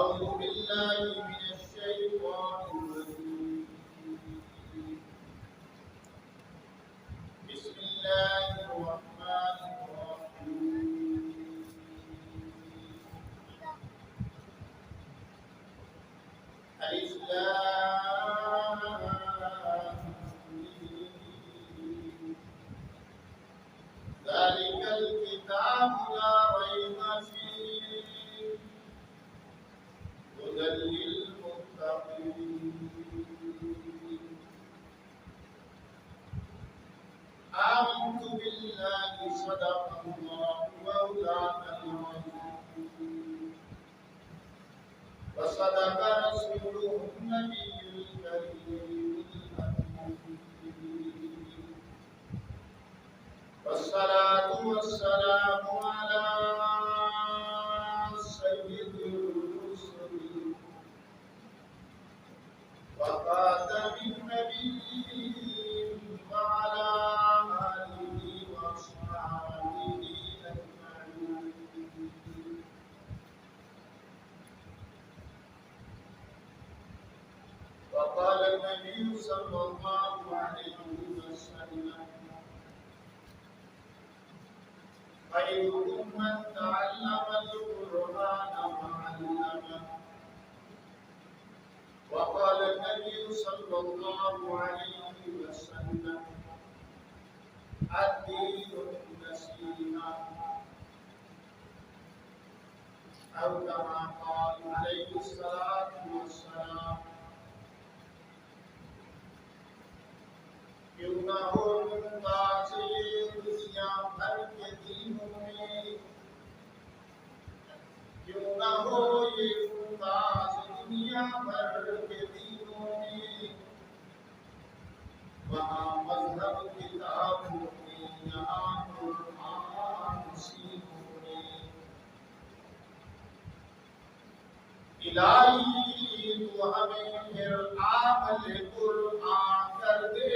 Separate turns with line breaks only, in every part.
أعوذ بالله من الشيطان الرجيم. بسم الله الرحمن الرحيم. ألف لام ميم. ذلك الكتاب لا ريب فيه هدى للمتقين. آمنت بالله صدق الله مولانا العظيم وصدق رسوله النبي الكريم الأمين. والصلاة والسلام على سيد الرسل وخاتم النبيين وعلى آله وأصحابه أجمعين. وقال النبي صلى الله عليه وسلم: خيركم من تعلم القرآن وعلمه. وقال النبي صلى الله عليه وسلم: الدين النصيحة، أو كما قال عليه الصلاة والسلام. کیوں نہ ہو ممتاز دنیا بھر کے دینوں میں، کیوں نہ ہو یہ ممتاز دنیا بھر کے دینوں میں، وہاں مذہب کتابوں میں، یہاں قرآن سینوں میں. الہی تو ہمیں پھر عمل قرآن کر دے،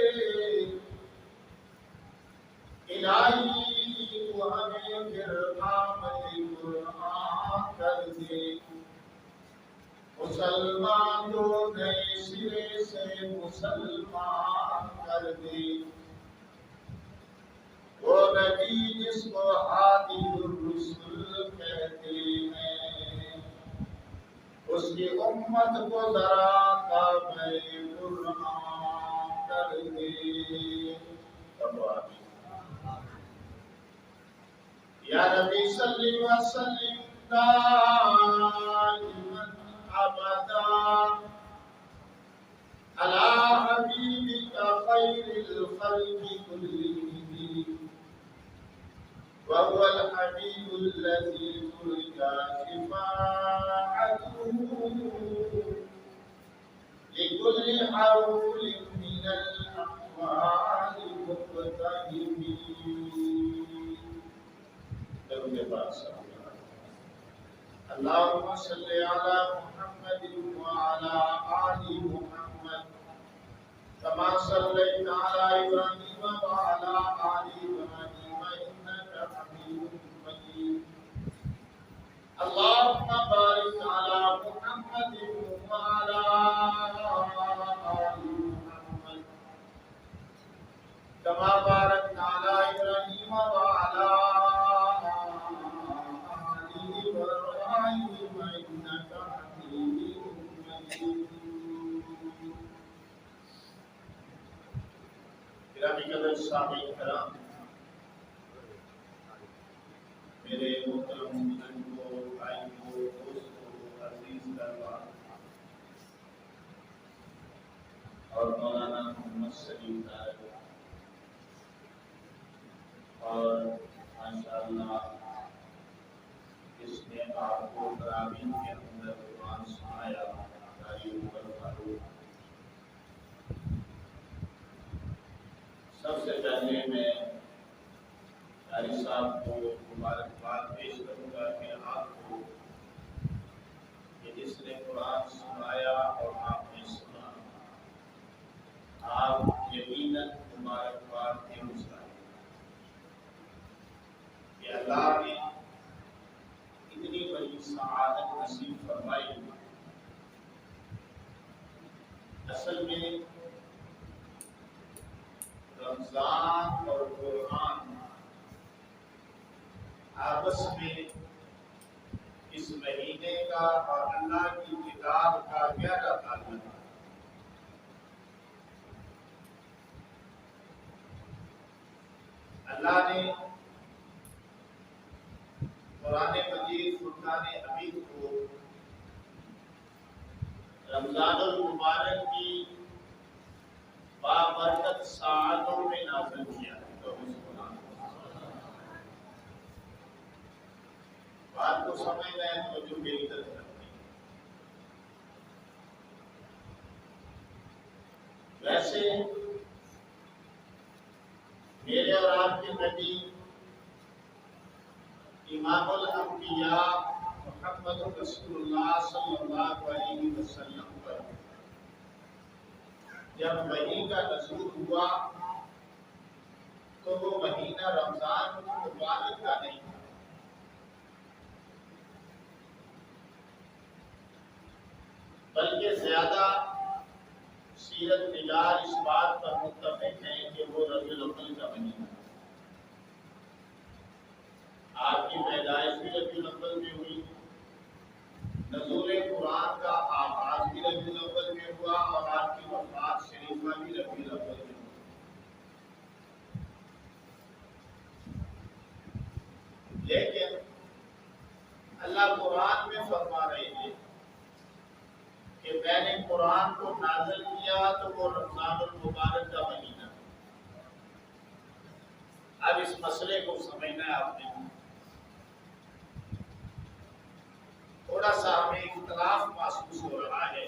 الہی تو ہمیں پھر عمل قرآن کر دے. مسلمان کو نئے سرے سے مسلمان کر دے. وہ نبی جس کو ہادی الرسل کہتے ہیں، اس کی امت کو ذرا تابع قرآن کر دے. یا نبی صلی وسلم دائما ابدا علی حبیبک خیر الخلق کلهم، وهو الحبیب الذی ترجى شفاعته لكل حول من الأحوال مقتحمين. اللهم صل على محمد وعلى آل محمد كما صليت على إبراهيم وعلى آل إبراهيم إنك حميد مجيد. اللهم بارك على محمد وعلى آل محمد كما باركت على إبراهيم وعلى آل إبراهيم إنك حميد مجيد. گرامی قدر سامعین کرام، میرے محترم بزرگوں، بھائیوں، دوستوں، عزیز دربار اور مولانا محمد سلیم صاحب، اور ماشاءاللہ اس نے آپ کو تراویح کے اندر قرآن سنایا. سب سے پہلے میں قاری صاحب کو مبارکباد پیش کروں گا کہ آپ کو کہ جس نے قرآن سنایا اور آپ نے سنا، آپ یقیناً مبارکباد کے مستحق کہ اللہ نے اتنی بڑی سعادت نصیب فرمائی. فرمائی. اصل میں رمضان اور قرآن آپس میں اس مہینے کا اور اللہ کی کتاب کا گہرا تعلق ہے. اللہ نے قرآن مجید فرقان حمید کو رمضان المبارک کی بابرکت ساعتوں میں نازل کیا ہے. تو اس قرآن بات کو سمجھنا ہے تو جو میری طرف کرتے ہیں. ویسے میرے اور آپ کے نبی امام الانبیاء محمد رسول اللہ صلی اللہ علیہ وسلم پر جب وحی کا نزول ہوا تو وہ مہینہ رمضان مبارک کا نہیں تھا، بلکہ زیادہ سیرت نگار اس بات پر متفق ہیں کہ وہ ربیع الاول کا مہینہ. آپ کی پیدائش بھی ربیع الاول میں ہوئی، نزول قرآن کا آغاز بھی ربیع الاول میں ہوا اور آپ کی وفات شریفہ بھی ربیع الاول میں ہوئی. لیکن اللہ قرآن میں فرما رہے ہیں کہ میں نے قرآن کو نازل کیا تو وہ رمضان المبارک کا مہینہ. اب اس مسئلے کو سمجھنا ہے آپ نے. تھوڑا سا ہمیں اختلاف محسوس ہو رہا ہے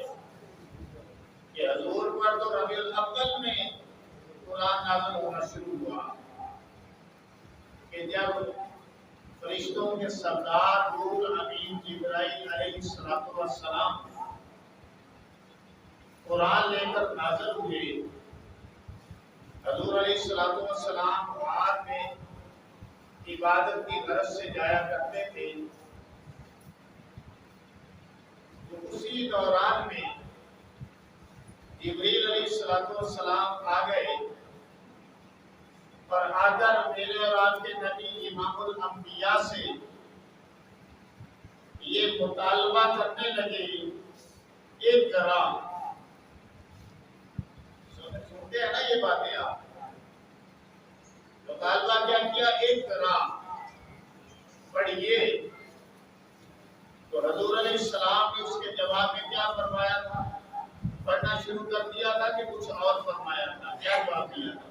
کہ حضور پر تو ربیع الاول میں قرآن نازل ہونا شروع ہوا کہ جب فرشتوں کے سردار روح الامین جبرائیل علیہ السلام قرآن لے کر نازل ہوئے. حضور علیہ السلام بعد میں عبادت کی غرض سے جایا کرتے تھے. اسی دوران میں جبریل علیہ السلام آ گئے اور آ کر میرے اور آپ کے نبی امام الانبیاء سے یہ مطالبہ کرنے لگے ایک طرح. سنتے ہیں نا یہ باتیں آپ؟ مطالبہ کیا کیا؟ ایک طرح پڑھیے. تو حضور علیہ السلام نے اس کے جواب میں کیا فرمایا تھا؟ پڑھنا شروع کر دیا تھا کہ کچھ اور فرمایا تھا؟ کیا جواب دیا تھا؟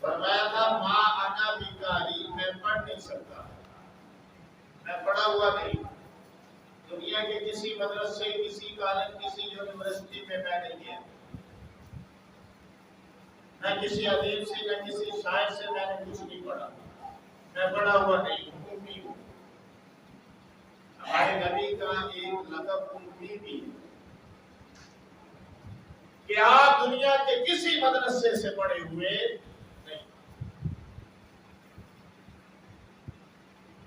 فرمایا تھا ما انا بقاری، میں پڑھ نہیں سکتا، میں پڑھا ہوا نہیں. دنیا کے کسی مدرسے، کسی کالج، کسی یونیورسٹی میں میں نہیں گیا، نہ کسی ادیب سے نہ کسی شاعر سے میں نے کچھ نہیں پڑھا، میں پڑھا ہوا نہیں، امی ہوں. ہمارے نبی کا ایک لقب امی بھی کہ آپ دنیا کے کسی مدرسے سے پڑھے ہوئے نہیں.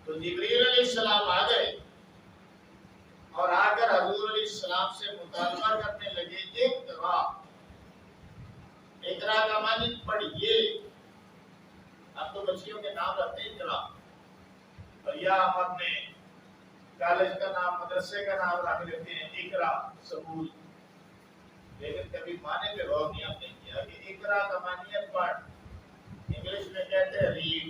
تو جبریل علیہ السلام آ گئے اور آ کر حضور علیہ السلام سے مطالبہ کرنے لگے اقرا کا معنی پڑھیے. ہم تو بچیوں کے نام رکھتے ہیں اقرا، اور یا ہم اپنے کالج کا نام، مدرسے کا نام رکھ لیتے ہیں اقرا سکول. لیکن کبھی معنی پہ غور نہیں آپ نے کیا کہ اقرا کا معنی ہے پڑھ. انگلش میں کہتے ہیں ریڈ،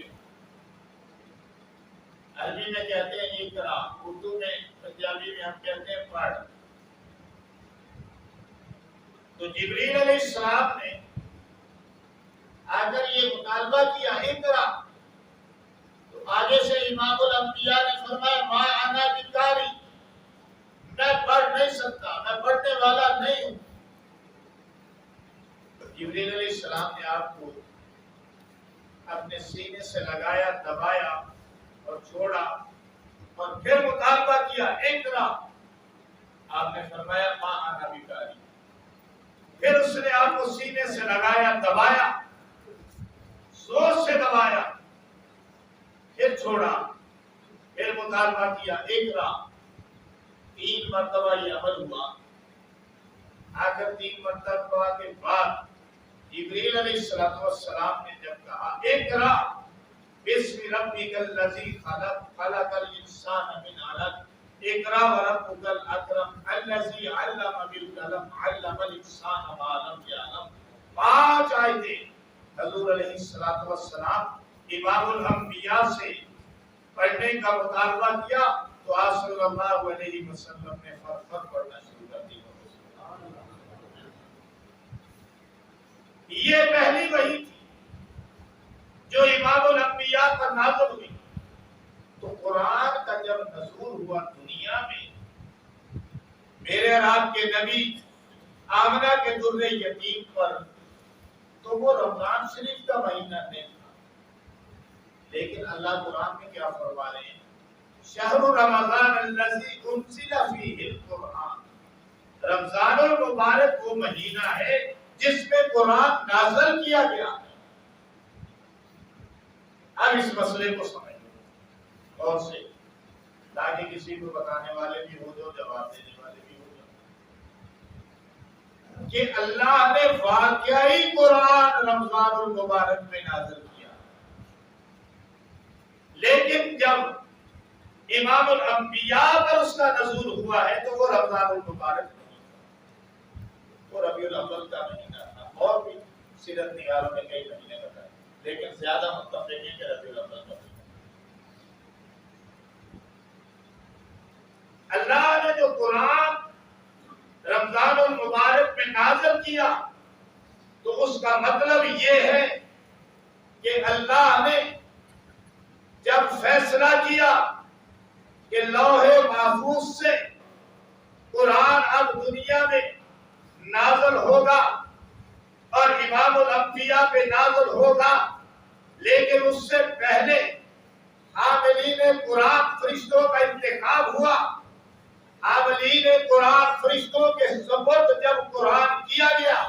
عربی میں کہتے ہیں اقرا، اردو میں پنجابی میں ہم کہتے ہیں پڑھ. تو جبریل علیہ السلام نے آ کر یہ مطالبہ کیا اقرا، تو آگے سے امام الانبیاء نے فرمایا ما انا بقاری، میں پڑھ نہیں سکتا، میں پڑھنے والا نہیں ہوں. جبریل علیہ السلام نے آپ کو اپنے سینے سے لگایا، دبایا اور چھوڑا اور پھر مطالبہ کیا اقرا. آپ نے فرمایا ما انا بقاری. پھر اس نے آپ کو سینے سے لگایا، دبایا، زور سے دبایا، پھر چھوڑا، پھر مطالبہ کیا اقرا. مرتبہ یہ عمل ہوا. آخر 3 مرتبہ کے بعد جبریل علیہ السلام نے جب کہا اقرا بسم ربک الذی خلق خلق الانسان من علق اقرا وربک الاکرم الذی علم بالقلم علم الانسان ما لم یعلم. 5 آیتیں حضور علیہ السلام امام الانبیاء سے پڑھنے کا مطالبہ کیا تو آپ صلی اللہ علیہ وسلم نے فرفر پڑھنا شروع کر دیا. یہ پہلی وحی تھی جو امام الانبیاء پر نازل ہوئی. تو قرآن کا جب نزول ہوا دنیا میں میرے اور آپ کے نبی آمنہ کے در یتیم پر تو وہ رمضان شریف کا مہینہ نہیں تھا. لیکن اللہ قرآن میں کیا فرما رہے ہیں؟ شہر رمضان الذی انزل فیہ القرآن. رمضان المبارک وہ مہینہ ہے جس میں قرآن نازل کیا گیا. اب اس مسئلے کو سمجھیں اور سے تاکہ کسی کو بتانے والے بھی ہو جو جواب دینے والے بھی ہو جو کہ اللہ نے واقعی قرآن رمضان المبارک میں نازل کیا. لیکن جب امام الانبیاء پر اس کا نزول ہوا ہے تو وہ رمضان المبارک نہیں تھا, وہ ربیع الاول کا مہینہ تھا. اور بھی سیرت نگاروں نے کئی مہینے بتائے لیکن زیادہ متفق ہے کہ ربیع الاول کا مہینہ. اللہ نے جو قرآن رمضان المبارک میں نازل کیا تو اس کا مطلب یہ ہے کہ اللہ نے جب فیصلہ کیا کہ لوح محفوظ سے قرآن اب دنیا میں نازل ہوگا اور امام الانبیاء پہ نازل ہوگا, لیکن اس سے پہلے حاملین قرآن فرشتوں کا انتخاب ہوا. حاملین قرآن فرشتوں کے سپرد جب قرآن کیا گیا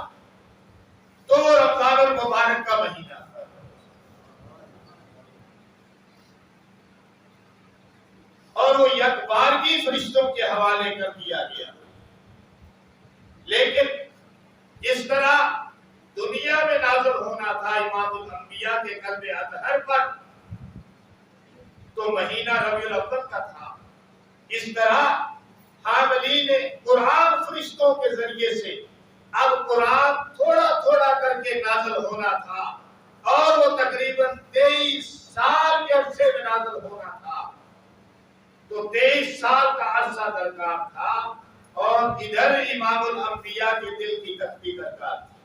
تو رمضان المبارک کا مہینہ تھا. اور وہ یکبارگی فرشتوں کے حوالے کر دیا گیا. لیکن اس طرح دنیا میں نازل ہونا تھا امام الانبیاء کے قلب اطہر پر تو مہینہ ربیع الاول کا تھا. اس طرح حاملین قرآن فرشتوں کے ذریعے سے اب قرآن تھوڑا تھوڑا کر کے نازل ہونا تھا اور وہ تقریباً 23 سال کے عرصے میں نازل ہونا تھا. تو 23 سال کا عرصہ درکار تھا اور ادھر امام الانبیاء کے دل کی تختی درکار تھی.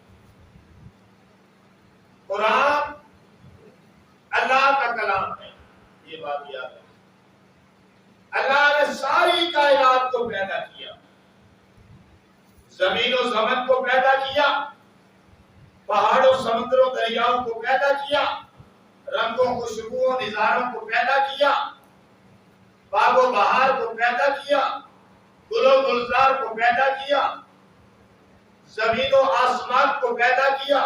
قرآن اللہ کا کلام ہے, یہ بات یاد ہے. اللہ نے ساری کائنات کو پیدا کیا, زمین و زمن کو پیدا کیا, پہاڑوں سمندروں دریاؤں کو پیدا کیا, رنگوں خوشبوؤں نظاروں کو پیدا کیا, باغ و بہار کو پیدا کیا, گل و گلزار کو پیدا کیا, زمین و آسمان کو پیدا کیا,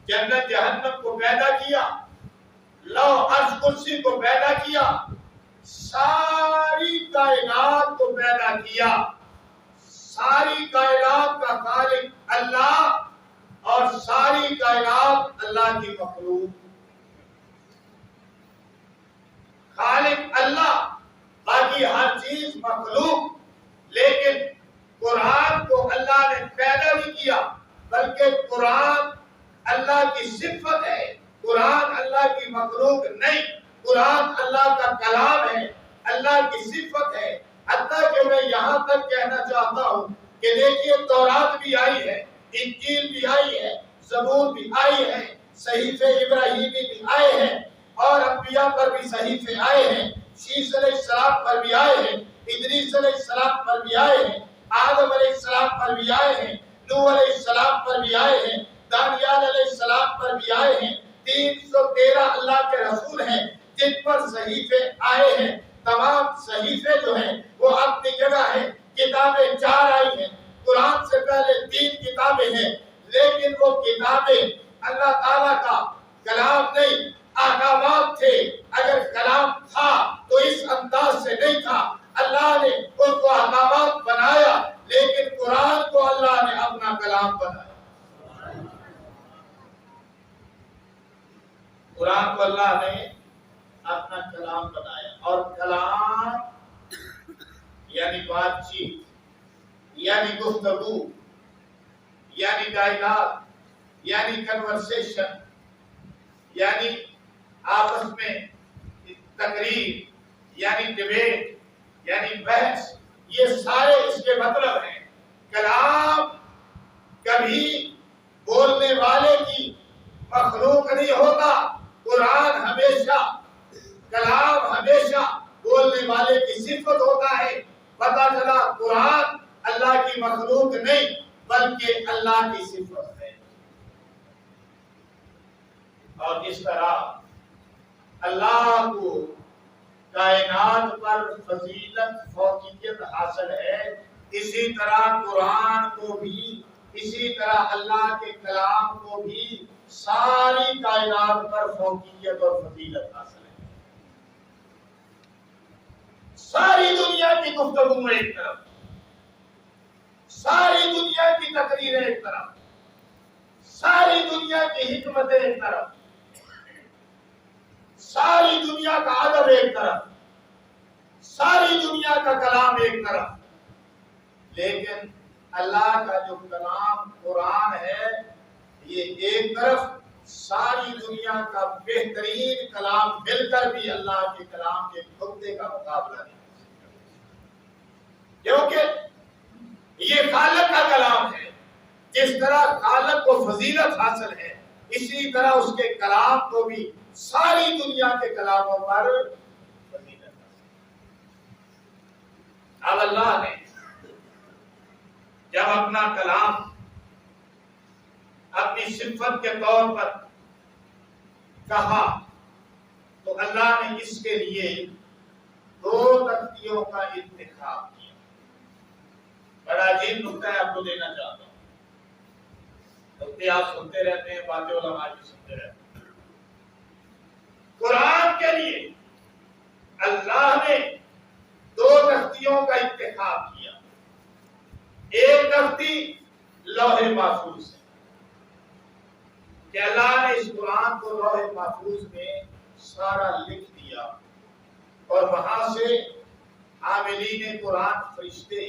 جنت جہنم کو پیدا کیا, لوح عرش کرسی کو پیدا کیا, ساری کائنات کو پیدا کیا. ساری کائنات کا خالق اللہ اور ساری کائنات اللہ کی مخلوق. خالق اللہ, باقی ہر چیز مخلوق. لیکن قرآن کو اللہ نے پیدا نہیں کیا بلکہ قرآن اللہ کی صفت ہے. قرآن اللہ کی مخلوق نہیں, قرآن اللہ کا کلام ہے, اللہ کی صفت ہے. حتیٰ کہ میں یہاں تک کہنا چاہتا ہوں کہ دیکھیے تورات بھی آئی ہے, انجیل بھی آئی ہے, زبور بھی آئی ہے, صحیفے ابراہیمی بھی آئے ہیں اور انبیاء پر بھی صحیفے آئے ہیں. شیس علیہ السلام پر بھی آئے ہیں, ادریس علیہ السلام پر بھی آئے ہیں, آدم علیہ السلام پر بھی آئے ہیں, نوح علیہ السلام پر بھی آئے ہیں, دانیال علیہ السلام پر بھی آئے ہیں. 313 اللہ کے رسول ہیں جن پر صحیفے آئے ہیں. تمام صحیفے جو ہیں وہ اپنی جگہ ہیں. کتابیں 4 آئی ہیں, قرآن سے پہلے 3 کتابیں ہیں, لیکن وہ کتابیں اللہ تعالیٰ کا کلام نہیں, احکامات تھے. اگر کلام تھا تو اس انداز سے نہیں تھا. اللہ نے ان کو احکامات کلام بنایا. قرآن کو اللہ نے اپنا کلام بنایا. اور کلام یعنی بات چیت، یعنی گفتگو، یعنی ڈائلاگ، یعنی کنورسیشن، یعنی آپس میں تقریر، یعنی ڈیبیٹ، یعنی بحث، یہ سارے اس کے مطلب ہیں. کلام کبھی بولنے والے کی مخلوق نہیں ہوتا. قرآن ہمیشہ، کلام ہمیشہ بولنے والے کی صفت ہوتا ہے. پتہ چلا قرآن اللہ کی مخلوق نہیں بلکہ اللہ کی صفت ہے. اور اس طرح اللہ کو کائنات پر فضیلت فوقیت حاصل ہے، اسی طرح قرآن کو بھی، اسی طرح اللہ کے کلام کو بھی ساری کائنات پر فوقیت اور فضیلت حاصل ہے. ساری دنیا کی گفتگو ایک طرف، ساری دنیا کی تقریریں ایک طرف، ساری دنیا کی حکمتیں ایک طرف، ساری دنیا کا ادب ایک طرف، ساری دنیا کا کلام ایک طرف، لیکن اللہ کا جو کلام قرآن ہے یہ ایک طرف. ساری دنیا کا بہترین کلام مل کر بھی اللہ کے کلام کے نقطے کا مقابلہ نہیں کر سکتا، کیونکہ یہ خالق کا کلام ہے. جس طرح خالق کو فضیلت حاصل ہے، اسی طرح اس کے کلام کو بھی ساری دنیا کے کلاموں پر فضیلت حاصل ہے. اب اللہ نے جب اپنا کلام اپنی صفت کے طور پر کہا تو اللہ نے اس کے لیے 2 تختیوں کا انتخاب کیا. بڑا عجیب نکتہ ہے، آپ کو دینا چاہتا ہوں. نکتے آپ سنتے رہتے ہیں، باتیں علماء کی سنتے رہتے ہیں. قرآن کے لیے اللہ نے 2 تختیوں کا انتخاب کیا. ایک تختی لوح محفوظ ہے کہ اللہ نے اس قرآن کو لوح محفوظ میں سارا لکھ دیا، اور وہاں سے عاملین قرآن فرشتے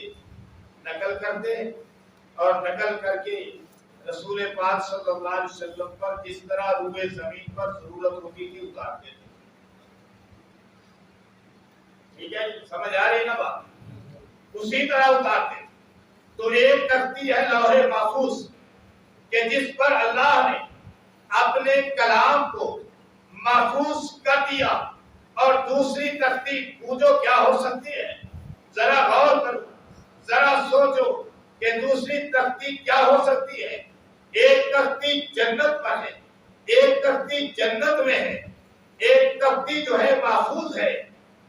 نقل کرتے اور نقل کر کے رسول پاک صلی اللہ علیہ وسلم پر جس طرح روئے زمین پر ضرورت ہوتی تھی اتارتے تھے. ٹھیک ہے، سمجھ آ رہی نا بات؟ اسی طرح اتارتے. تو ایک تختی ہے لوح محفوظ کہ جس پر اللہ نے اپنے کلام کو محفوظ کر دیا. اور دوسری تختی پوچھو کیا ہو سکتی ہے؟ ذرا غور کرو، ذرا سوچو کہ دوسری تختی کیا ہو سکتی ہے. ایک تختی جنت پر ہے، ایک تختی جنت میں ہے، ایک تختی جو ہے محفوظ ہے،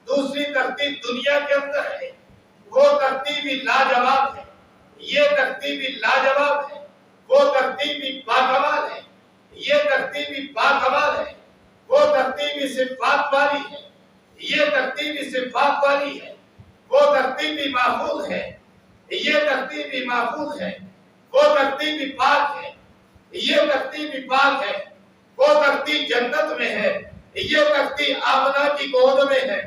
دوسری تختی دنیا کے اندر ہے. وہ تختی بھی لاجواب ہے، یہ تختی بھی لاجواب ہے، وہ تختی بھی باکمال ہے، یہ تختی بھی باکمال ہے، وہ تختی بھی صفات والی ہے، یہ تختی بھی صفات والی ہے، وہ تختی بھی محفوظ ہے، یہ تختی بھی محفوظ ہے، وہ تختی بھی پاک ہے، یہ تختی بھی پاک ہے، وہ تختی جنت میں ہے، یہ تختی آمنہ کی گود میں ہے.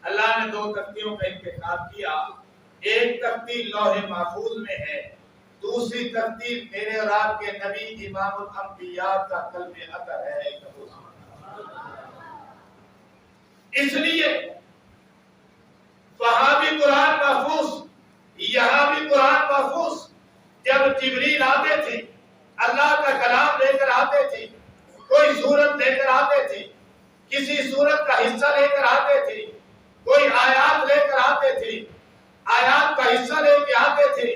اللہ نے 2 تختیوں کا انتخاب کیا. ایک تختی لوح محفوظ میں ہے، دوسری تختی میرے اور آپ کے نبی امام الانبیاء کا قلب اثر ہے. اس لیے وہاں بھی قرآن محفوظ، یہاں بھی قرآن محفوظ. جب جبریل آتے تھے، اللہ کا کلام لے کر آتے تھے، کوئی سورت لے کر آتے تھے، کسی سورت کا حصہ لے کر آتے تھے، کوئی آیات لے کر آتے تھے، آیات کا حصہ لے کے آتے تھے،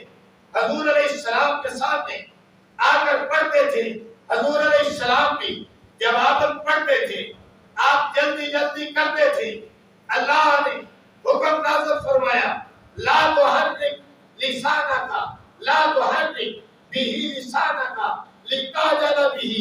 حضور علیہ السلام کے سامنے آ کر پڑھتے تھے. حضور علیہ السلام بھی جواب پڑھتے تھے، آپ جلدی جلدی کرتے تھے. اللہ نے حکم نازل فرمایا، لا تحرک لسانک لا تحرک به لسانک لتعجل به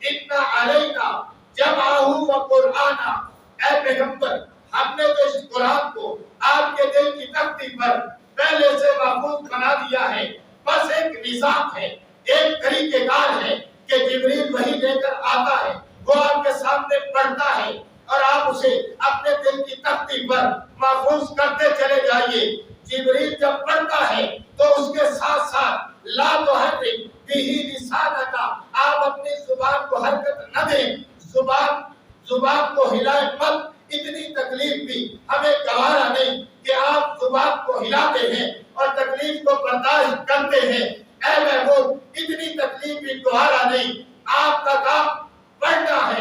ان علینا جمعہ وقرآنہ. اے پیغمبر، ہم نے تو اس قرآن کو آپ کے دل کی تختی پر پہلے سے محفوظ بنا دیا ہے. بس ایک نظام ہے، ایک طریقہ کار ہے کہ جبریل وحی لے کر آتا ہے، وہ آپ کے سامنے پڑھتا ہے اور آپ اسے اپنے دل کی تختی پر محفوظ کرتے چلے جائیے. جبریل جب پڑھتا ہے تو اس کے ساتھ ساتھ لا تحرک بہ لسانک، آپ اپنی زبان کو حرکت نہ دیں، زبان کو ہلائیں مت. اتنی تکلیف بھی ہمیں گوارا نہیں کہ آپ زبان کو ہلاتے ہیں اور تکلیف کو برداشت کرتے ہیں. اے محبوب اتنی تکلیف بھی گوارا نہیں. آپ کا کام پڑھنا ہے،